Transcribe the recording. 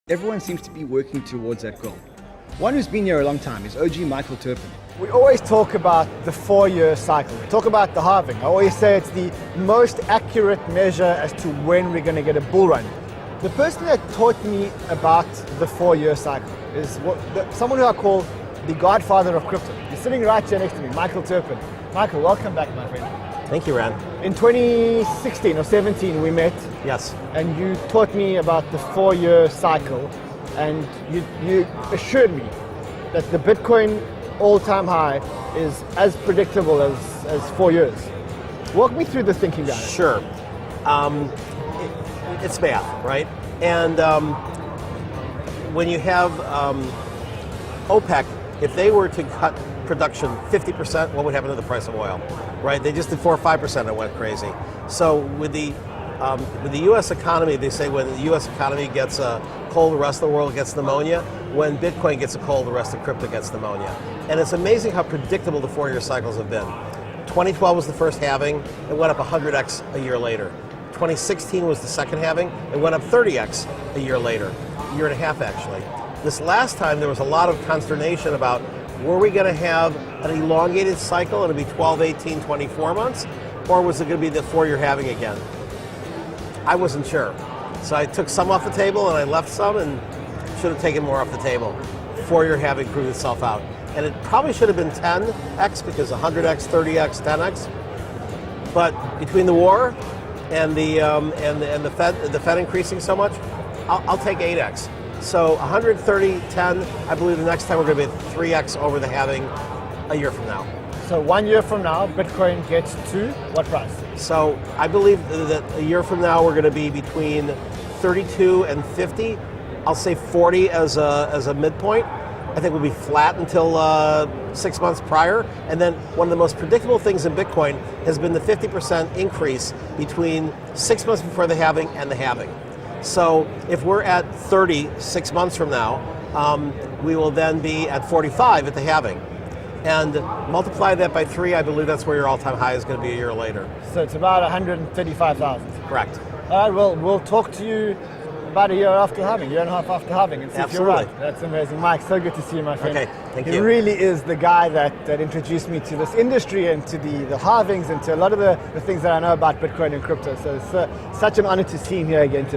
Everyone seems to be working towards that goal. One who's been here a long time is OG Michael Terpin. We always talk about the 4-year cycle. We talk about the halving. I always say it's the most accurate measure as to when we're going to get a bull run. The person that taught me about the 4-year cycle is someone who I call the godfather of crypto. He's sitting right here next to me, Michael Terpin. Michael, welcome back, my friend. Thank you, Ran. In 2016 or 17 we met. Yes. And you taught me about the 4-year cycle, and you assured me that the Bitcoin all-time high is as predictable as 4 years. Walk me through the thinking behind it. Sure. It's math, right? And when you have OPEC, if they were to cut production 50%, what would happen to the price of oil, right? They just did 4 or 5% and it went crazy. So with the U.S. economy, they say when the U.S. economy gets a cold, the rest of the world gets pneumonia. When Bitcoin gets a cold, the rest of crypto gets pneumonia. And it's amazing how predictable the 4-year cycles have been. 2012 was the first halving, it went up 100x a year later. 2016 was the second halving, it went up 30x a year later, a year and a half actually. This last time there was a lot of consternation about, were we going to have an elongated cycle and it'd be 12, 18, 24 months? Or was it going to be the 4-year halving again? I wasn't sure. So I took some off the table and I left some and should have taken more off the table. 4-year halving proved itself out. And it probably should have been 10x because 100x, 30x, 10x. But between the war and the Fed increasing so much, I'll take 8x. So 130, 10, I believe the next time we're going to be 3x over the halving a year from now. So 1 year from now, Bitcoin gets to what price? So I believe that a year from now we're going to be between 32 and 50. I'll say 40 as a midpoint. I think we'll be flat until 6 months prior. And then one of the most predictable things in Bitcoin has been the 50% increase between 6 months before the halving and the halving. So if we're at 30 6 months from now, we will then be at 45 at the halving. And multiply that by 3, I believe that's where your all-time high is going to be a year later. So it's about 135,000. Correct. All right, well, we'll talk to you about a year after halving, year and a half after halving, and see if you're right. That's amazing. Mike, so good to see you, my friend. Okay, thank you. He really is the guy that introduced me to this industry and to the halvings and to a lot of the things that I know about Bitcoin and crypto. So it's such an honor to see him here again today.